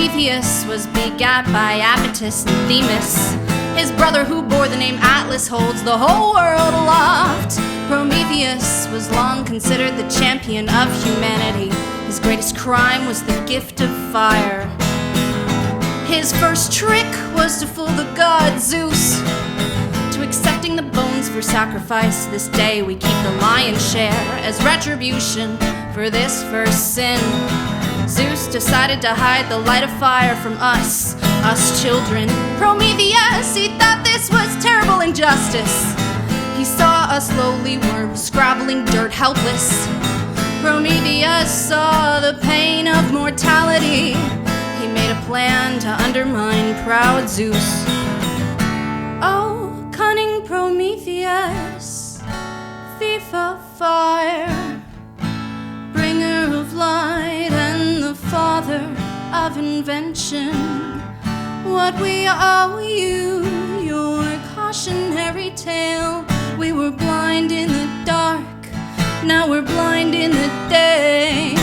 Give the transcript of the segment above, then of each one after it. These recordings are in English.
Prometheus was begat by Apatis and Themis. His brother, who bore the name Atlas, holds the whole world aloft. Prometheus was long considered the champion of humanity. His greatest crime was the gift of fire. His first trick was to fool the god Zeus to accepting the bones for sacrifice. This day we keep the lion's share as retribution for this first sin. Zeus decided to hide the light of fire from us children. Prometheus, he thought this was terrible injustice. He saw us lowly worms scrabbling dirt helpless. Prometheus saw the pain of mortality. He made a plan to undermine proud Zeus. Oh, cunning Prometheus, thief of fire, bringer of light and the father of invention. What we owe you, your cautionary tale. We were blind in the dark, now we're blind in the day.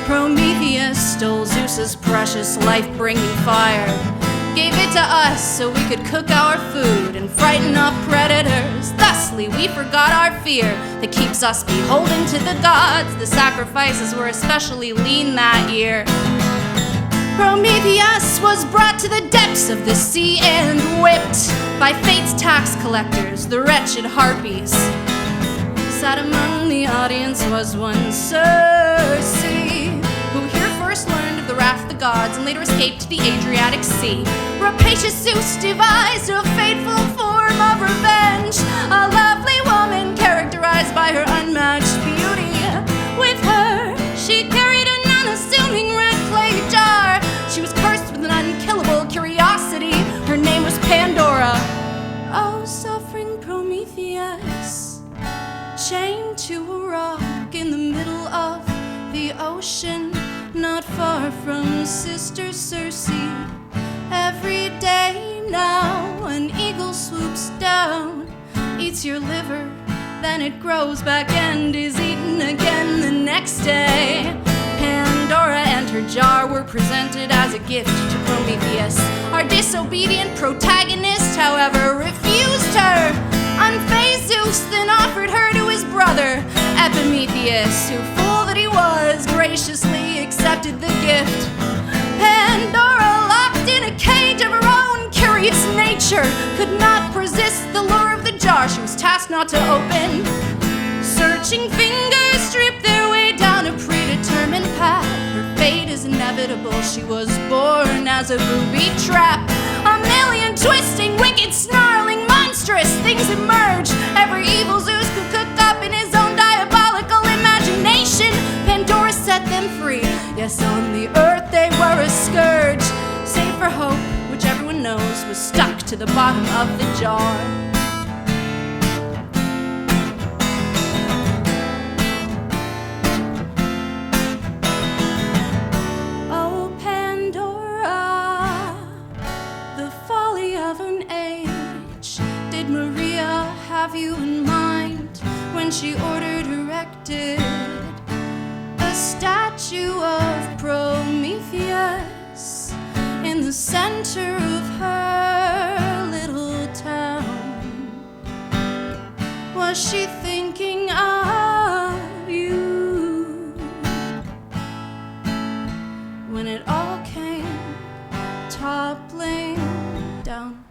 Prometheus stole Zeus's precious life-bringing fire, gave it to us so we could cook our food and frighten off predators. Thusly, we forgot our fear that keeps us beholden to the gods. The sacrifices were especially lean that year. Prometheus was brought to the depths of the sea and whipped by fate's tax collectors, the wretched harpies. Sat among the audience was one Circe, who here first learned of the wrath of the gods and later escaped to the Adriatic Sea. Rapacious Zeus devised a fateful form of revenge, a lovely woman characterized by her unmatched beauty. With her, she carried an unassuming red clay jar. She was cursed with an unkillable curiosity. Her name was Pandora. Oh, suffering Prometheus, chained to a rock in the middle of the ocean, not far from Sister Circe. Every day now an eagle swoops down, eats your liver, then it grows back and is eaten again the next day. Pandora and her jar were presented as a gift to Prometheus. Our disobedient protagonist, however, refused her. Unfazed Zeus then offered her to his brother Epimetheus, who, fool that he was, graciously accepted the gift. Pandora, locked in a cage of her own curious nature, could not resist the lure of the jar she was tasked not to open. Searching fingers strip their way down a predetermined path. Her fate is inevitable. She was born as a booby trap. A million twisting, wicked, snarling, monstrous things emerged. Every evil Zeus could cook up in his own diabolical imagination. Pandora set them free. Yes, on the earth they were a scourge. Save for hope, which everyone knows was stuck to the bottom of the jar. Have you in mind when she ordered erected a statue of Prometheus in the center of her little town? Was she thinking of you when it all came toppling down?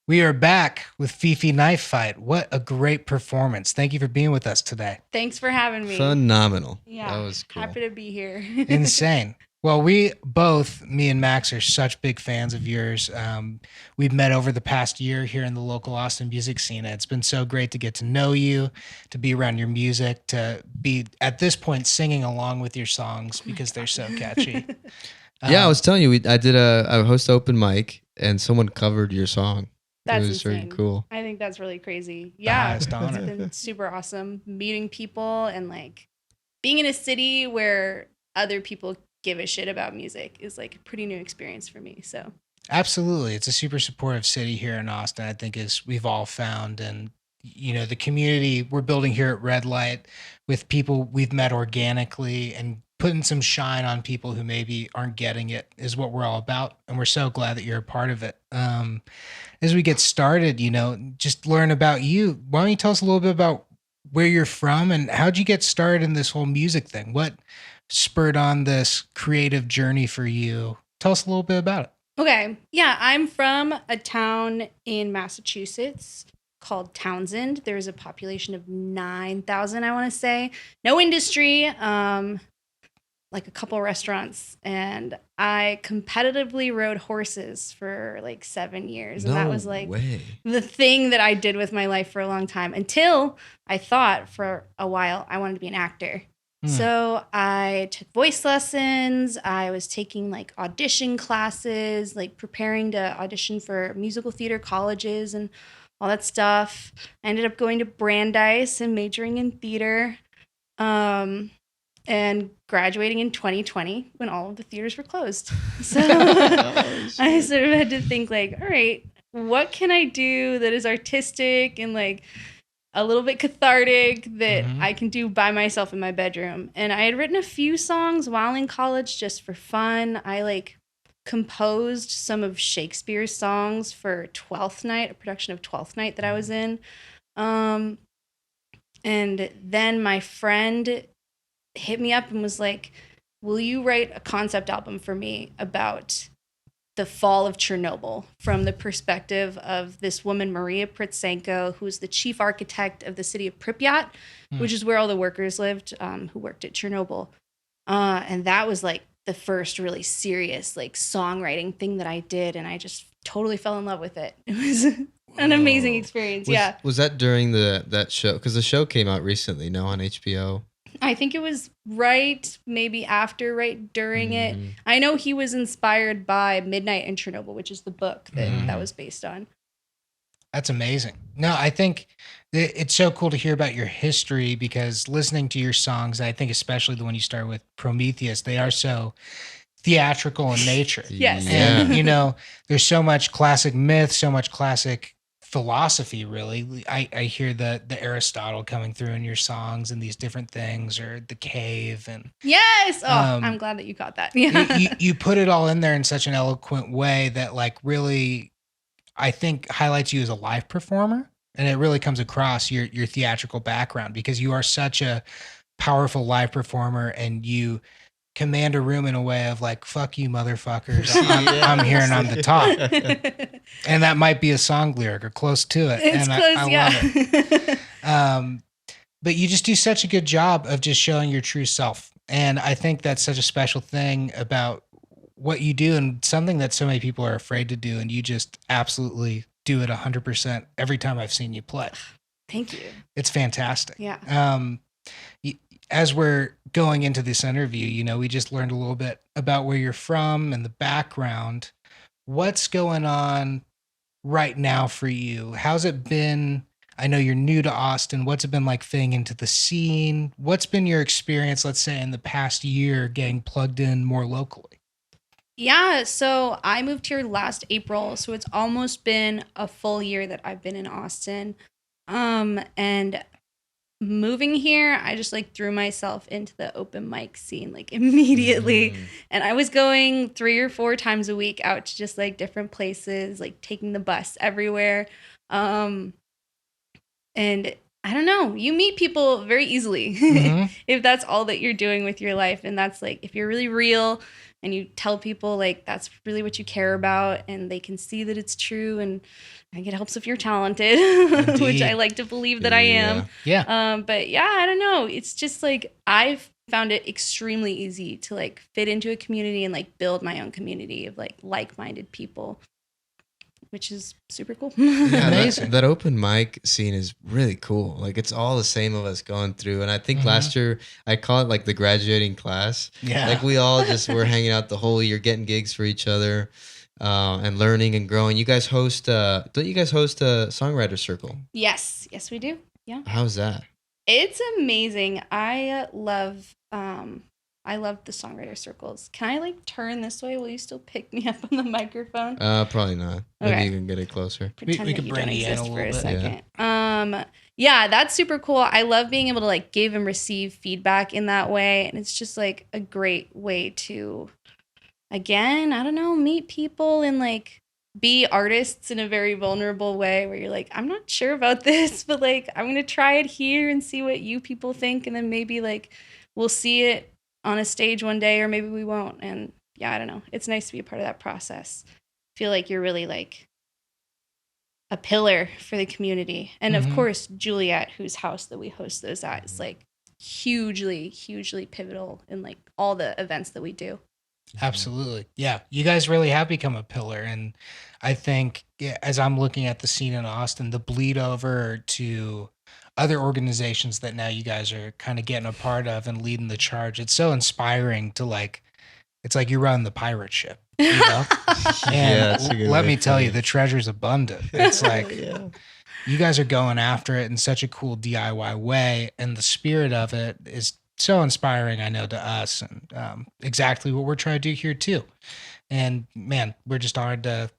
We are back with Fifi Knifefight. What a great performance. Thank you for being with us today. Thanks for having me. Phenomenal. Yeah, that was cool. Happy to be here. Insane. Well, we both, me and Max, are such big fans of yours. We've met over the past year here in the local Austin music scene. It's been so great to get to know you, to be around your music, to be, at this point, singing along with your songs because they're so catchy. Yeah, I was telling you, I did a host open mic, and someone covered your song. That's it was insane. really cool. I think that's really crazy. Yeah, It's been super awesome meeting people and like being in a city where other people give a shit about music is like a pretty new experience for me. So absolutely, it's a super supportive city here in Austin. I think as we've all found, and you know, the community we're building here at Red Light with people we've met organically and putting some shine on people who maybe aren't getting it is what we're all about. And we're so glad that you're a part of it. As we get started, just learn about you. Why don't you tell us a little bit about where you're from and how'd you get started in this whole music thing? What spurred on this creative journey for you? Tell us a little bit about it. Okay. Yeah, I'm from a town in Massachusetts called Townsend. There's a population of 9,000, I want to say. No industry, like a couple restaurants. And I competitively rode horses for like 7 years. And that was like the thing that I did with my life for a long time until I thought for a while I wanted to be an actor. So I took voice lessons. I was taking like audition classes, like preparing to audition for musical theater colleges and all that stuff. I ended up going to Brandeis and majoring in theater and graduating in 2020 when all of the theaters were closed. So I sort of had to think like, all right, what can I do that is artistic and like a little bit cathartic that I can do by myself in my bedroom. And I had written a few songs while in college just for fun. I like composed some of Shakespeare's songs for Twelfth Night, a production of Twelfth Night that I was in. And then my friend hit me up and was like, will you write a concept album for me about the fall of Chernobyl from the perspective of this woman, Maria Pritsenko, who's the chief architect of the city of Pripyat, which is where all the workers lived who worked at Chernobyl. And that was like the first really serious like songwriting thing that I did. And I just totally fell in love with it. It was an amazing experience. Was that during that show? Because the show came out recently, no, on HBO. I think it was right during it. I know he was inspired by Midnight in Chernobyl, which is the book that was based on. That's amazing. No, I think it's so cool to hear about your history because listening to your songs, I think especially the one you started with, Prometheus, they are so theatrical in nature. Yes. And, there's so much classic myth, so much classic philosophy, really. I hear the Aristotle coming through in your songs and these different things, or the cave. And yes. I'm glad that you got that. Yeah. You put it all in there in such an eloquent way that like really, I think highlights you as a live performer. And it really comes across your theatrical background because you are such a powerful live performer and you command a room in a way of like, fuck you motherfuckers. I'm here and I'm the top. And that might be a song lyric or close to it. It's and close, I love it. But you just do such a good job of just showing your true self. And I think that's such a special thing about what you do and something that so many people are afraid to do. And you just absolutely do it 100% every time I've seen you play. Thank you. It's fantastic. Yeah. As we're going into this interview, we just learned a little bit about where you're from and the background. What's going on right now for you? How's it been? I know you're new to Austin. What's it been like fitting into the scene? What's been your experience, let's say, in the past year getting plugged in more locally? Yeah, so I moved here last April, so it's almost been a full year that I've been in Austin. And moving here, I just like threw myself into the open mic scene like immediately. And I was going 3 or 4 times a week out to just like different places, like taking the bus everywhere. And I don't know, you meet people very easily if that's all that you're doing with your life. And that's like, if you're really real and you tell people like that's really what you care about and they can see that it's true. And I think it helps if you're talented, which I like to believe that I am. Yeah. But yeah, I don't know. It's just like I've found it extremely easy to like fit into a community and like build my own community of like-minded people, which is super cool. Yeah, amazing. That open mic scene is really cool. Like it's all the same of us going through. And I think last year I call it like the graduating class. Yeah. Like we all just were hanging out the whole year, getting gigs for each other. And learning and growing. You guys host, don't you guys host a songwriter circle? Yes, we do. Yeah. How's that? It's amazing. I love the songwriter circles. Can I like turn this way? Will you still pick me up on the microphone? Probably not. Maybe Okay. you can get it closer. Pretend we that could you bring don't you in a exist for little a bit. second. yeah, that's super cool. I love being able to like give and receive feedback in that way. And it's just like a great way to, again, I don't know, meet people and like be artists in a very vulnerable way where you're like, I'm not sure about this, but like, I'm going to try it here and see what you people think. And then maybe like we'll see it on a stage one day or maybe we won't. And yeah, I don't know. It's nice to be a part of that process. Feel like you're really like a pillar for the community. And of course, Juliet, whose house that we host those at, is like hugely, hugely pivotal in like all the events that we do. Absolutely. Yeah. You guys really have become a pillar. And I think as I'm looking at the scene in Austin, the bleed over to other organizations that now you guys are kind of getting a part of and leading the charge, it's so inspiring to like, it's like you run the pirate ship, you know? And let me tell you, the treasure's abundant. It's like you guys are going after it in such a cool DIY way. And the spirit of it is so inspiring, I know, to us, and exactly what we're trying to do here too. And man, we're just honored to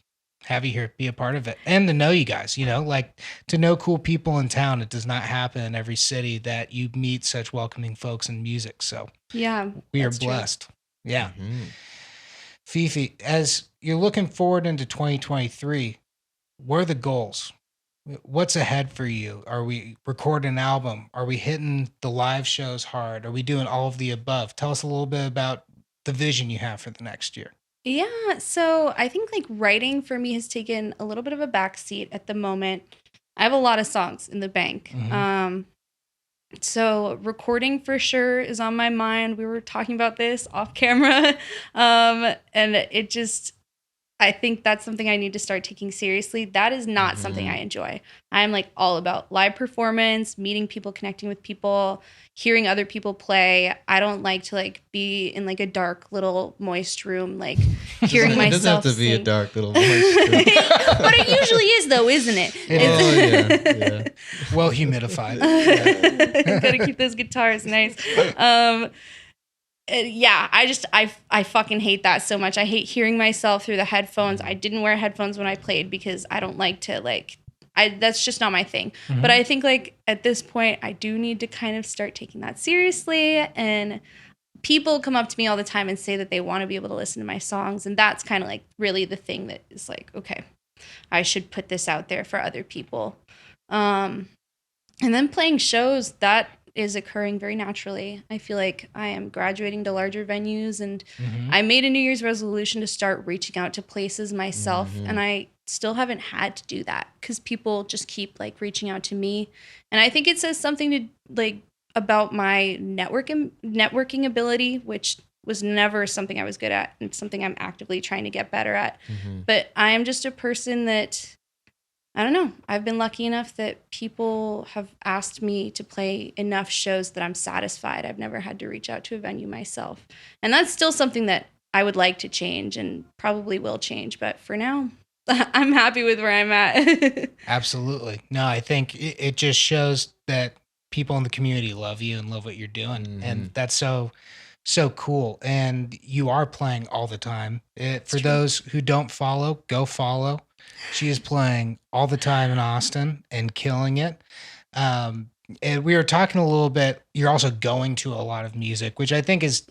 have you here, be a part of it, and to know you guys, you know, like to know cool people in town. It does not happen in every city that you meet such welcoming folks in music. So yeah, we are blessed. True. Yeah. Fifi, as you're looking forward into 2023, what are the goals? What's ahead for you? Are we recording an album? Are we hitting the live shows hard? Are we doing all of the above? Tell us a little bit about the vision you have for the next year. Yeah, so I think like writing for me has taken a little bit of a backseat at the moment. I have a lot of songs in the bank. So recording for sure is on my mind. We were talking about this off camera. And it just, I think that's something I need to start taking seriously. That is not something I enjoy. I'm like all about live performance, meeting people, connecting with people, hearing other people play. I don't like to like be in like a dark little moist room, like hearing myself. It doesn't have to be a dark little moist room. But it usually is though, isn't it? Yeah. Well humidified. Gotta keep those guitars nice. Yeah, I fucking hate that so much. I hate hearing myself through the headphones. I didn't wear headphones when I played because I don't like to like, that's just not my thing. But I think like at this point, I do need to kind of start taking that seriously. And people come up to me all the time and say that they want to be able to listen to my songs. And that's kind of like really the thing that is like, okay, I should put this out there for other people. And then playing shows, that is occurring very naturally. I feel like I am graduating to larger venues, and I made a New Year's resolution to start reaching out to places myself, and I still haven't had to do that because people just keep like reaching out to me. And I think it says something to like about my networking ability, which was never something I was good at and something I'm actively trying to get better at. But I am just a person that, I don't know, I've been lucky enough that people have asked me to play enough shows that I'm satisfied. I've never had to reach out to a venue myself. And that's still something that I would like to change and probably will change. But for now, I'm happy with where I'm at. Absolutely. No, I think it just shows that people in the community love you and love what you're doing. And that's so cool. And you are playing all the time. For those who don't follow, go follow. She is playing all the time in Austin and killing it. And we were talking a little bit, you're also going to a lot of music, which I think is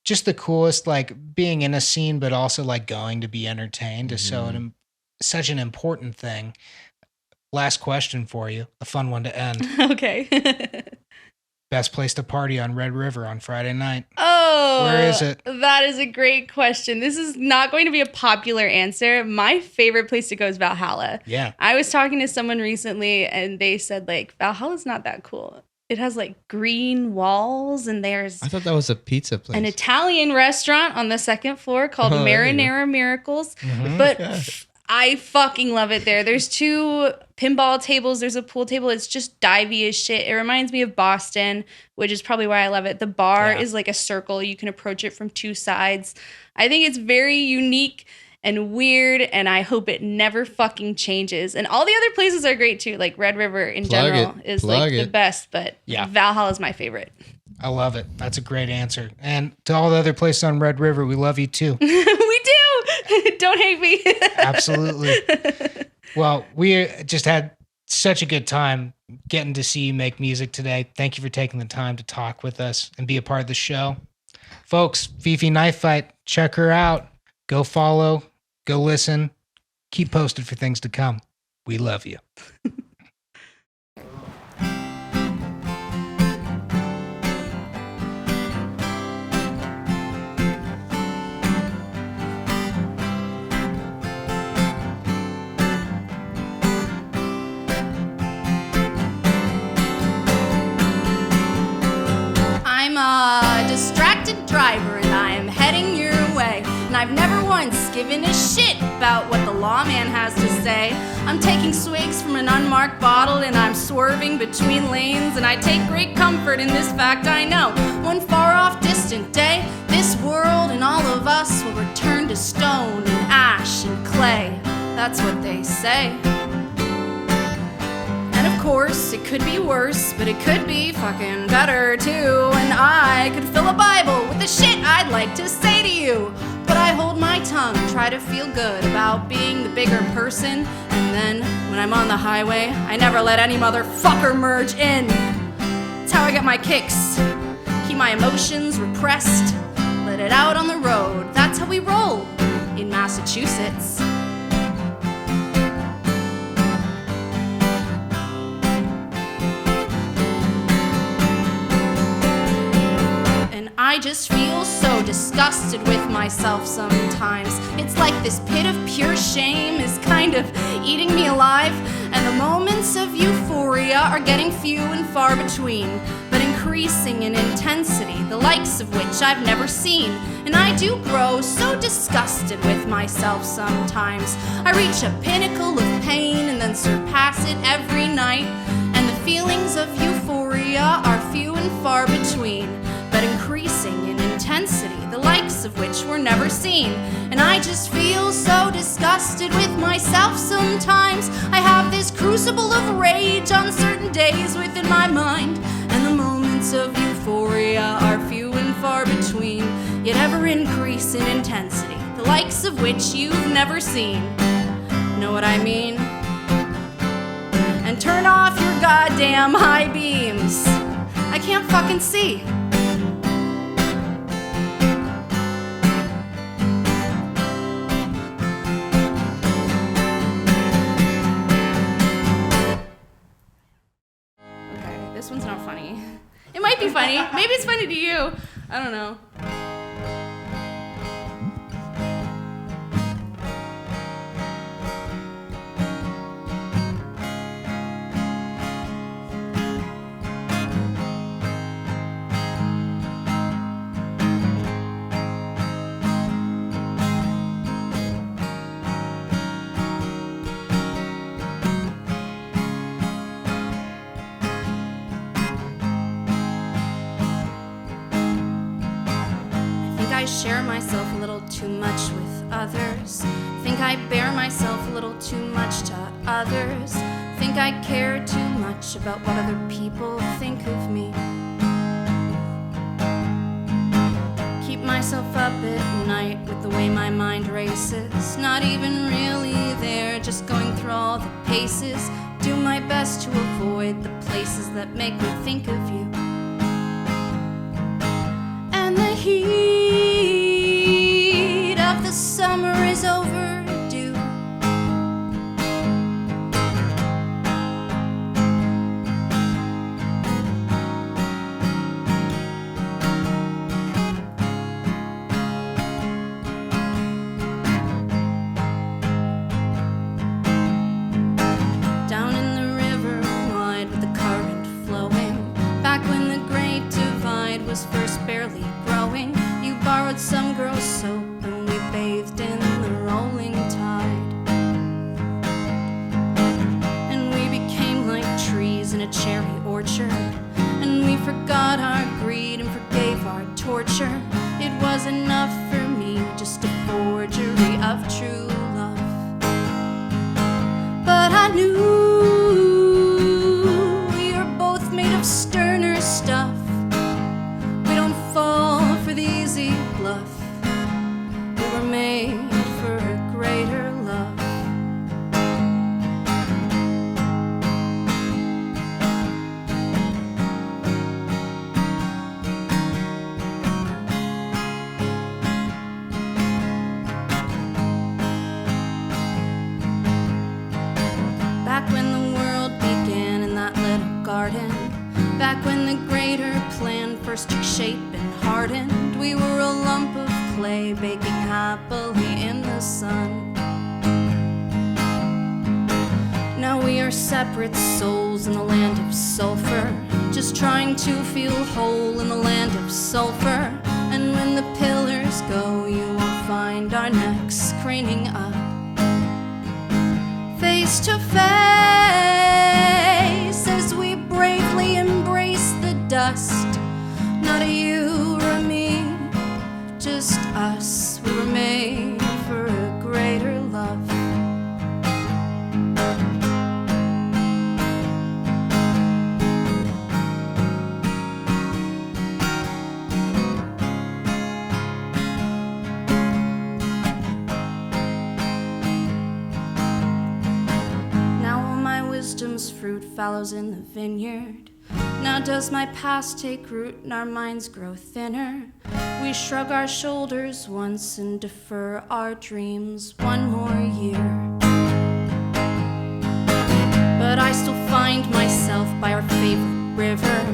just the coolest, like being in a scene, but also like going to be entertained is such an important thing. Last question for you, a fun one to end. Okay. Best place to party on Red River on Friday night? Oh, where is it? That is a great question. This is not going to be a popular answer. My favorite place to go is Valhalla. Yeah. I was talking to someone recently and they said like Valhalla's not that cool. It has like green walls and there's I thought that was a pizza place. An Italian restaurant on the second floor called Marinara Miracles. But I fucking love it there. There's 2 pinball tables. There's a pool table. It's just divey as shit. It reminds me of Boston, which is probably why I love it. The bar is like a circle. You can approach it from 2 sides. I think it's very unique and weird, and I hope it never fucking changes. And all the other places are great too. Like Red River in general is like the best, but Valhalla is my favorite. I love it. That's a great answer. And to all the other places on Red River, we love you too. We do. Don't hate me. Absolutely. Well, we just had such a good time getting to see you make music today. Thank you for taking the time to talk with us and be a part of the show. Folks, Fifi Knifefight, check her out. Go follow, go listen. Keep posted for things to come. We love you. I'm a distracted driver and I am heading your way. And I've never once given a shit about what the lawman has to say. I'm taking swigs from an unmarked bottle and I'm swerving between lanes. And I take great comfort in this fact I know. One far off distant day, this world and all of us will return to stone and ash and clay. That's what they say. Of course, it could be worse, but it could be fucking better too. And I could fill a Bible with the shit I'd like to say to you. But I hold my tongue, try to feel good about being the bigger person. And then, when I'm on the highway, I never let any motherfucker merge in. That's how I get my kicks. Keep my emotions repressed. Let it out on the road. That's how we roll in Massachusetts. I just feel so disgusted with myself sometimes. It's like this pit of pure shame is kind of eating me alive. And the moments of euphoria are getting few and far between, but increasing in intensity, the likes of which I've never seen. And I do grow so disgusted with myself sometimes. I reach a pinnacle of pain and then surpass it every night. And the feelings of euphoria are few and far between, but increasing in intensity, the likes of which were never seen. And I just feel so disgusted with myself sometimes. I have this crucible of rage on certain days within my mind, and the moments of euphoria are few and far between, yet ever increase in intensity, the likes of which you've never seen. Know what I mean? And turn off your goddamn high beams. I can't fucking see. This one's not funny. It might be funny. Maybe it's funny to you. I don't know. I share myself a little too much with others. Think I bear myself a little too much to others. Think I care too much about what other people think of me. Keep myself up at night with the way my mind races. Not even really there, just going through all the paces. Do my best to avoid the places that make me think of you. And the heat of the summer is overdue. Down in the river wide with the current flowing, back when the great divide was first barely growing, you borrowed some girl's soap and we bathed in the rolling tide. And we became like trees in a cherry orchard, and we forgot our greed and forgave our torture. It was enough for me, just a forgery of true love. But I knew we are both made of sterner stuff. We don't fall for the easy bluff. We were made for a greater love. first took shape and hardened, we were a lump of clay baking happily in the sun. Now we are separate souls in the land of sulfur, just trying to feel whole in the land of sulfur. And when the pillars go, you will find our necks craning up, face to face, as we bravely embrace the dust. Not a you or a me, just us. We were made for a greater love. Wisdom's fruit fallows in the vineyard. Now does my past take root and our minds grow thinner? We shrug our shoulders once and defer our dreams one more year. But I still find myself by our favorite river,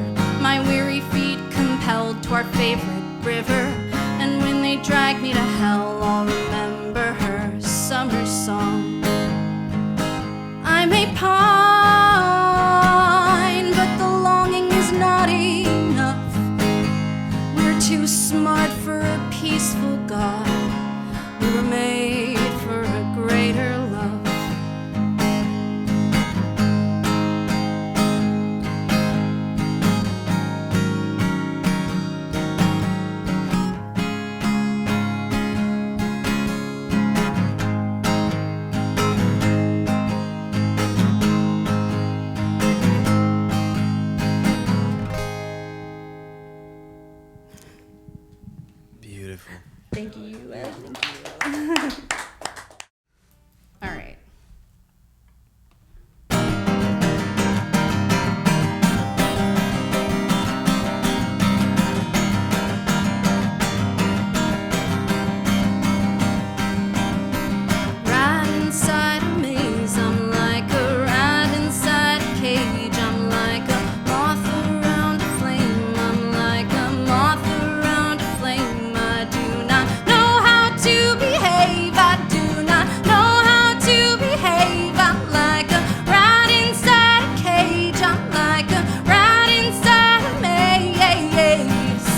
my weary feet compelled to our favorite river. And when they drag me to hell, I'll remember her summer song. I may pine, but the longing is not enough. We're too smart for a peaceful God. We were made for a greater love. Beautiful. Thank you, Ed. Thank you. All right. Right inside a maze, I'm like a rat inside a cage. I'm like a moth around a flame. I'm like a moth around a flame. I do not know how to behave. I do not know how to behave. I'm like a rat inside a cage. I'm like a rat inside a maze.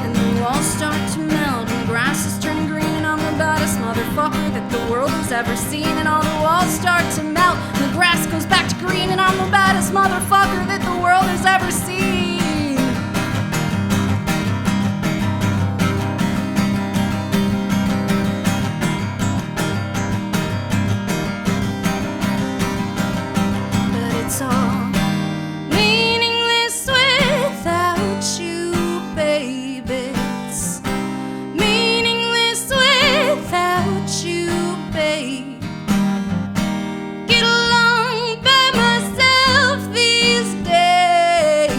And the walls start to melt and grasses turn green, and I'm the baddest motherfucker that the world has ever seen. And all the walls start to melt and the grass goes back to green, and I'm the baddest motherfucker that the world has ever seen. But it's all meaningless without you, baby. It's meaningless without you, babe. Get along by myself these days.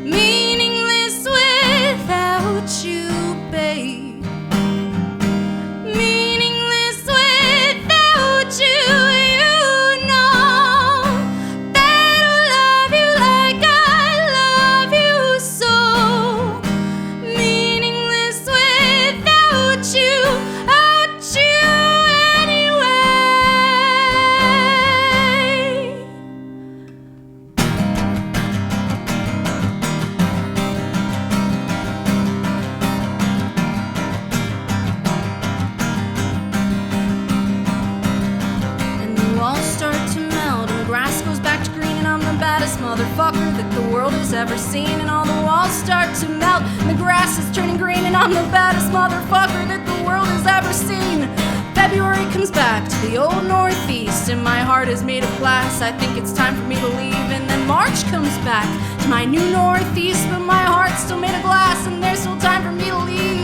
Meaningless without you, babe. Meaningless without you. You know that I'll love you like I love you so. Meaningless without you, anyway. And the walls start to melt and grass goes back to green, and I'm the baddest motherfucker that the world has ever seen. And all the walls start to melt and the grass is turning green, and I'm the baddest motherfucker that the world has ever seen. February comes back to the old Northeast, and my heart is made of glass. I think it's time for me to leave. And then March comes back to my new Northeast, but my heart's still made of glass, and there's still time for me to leave.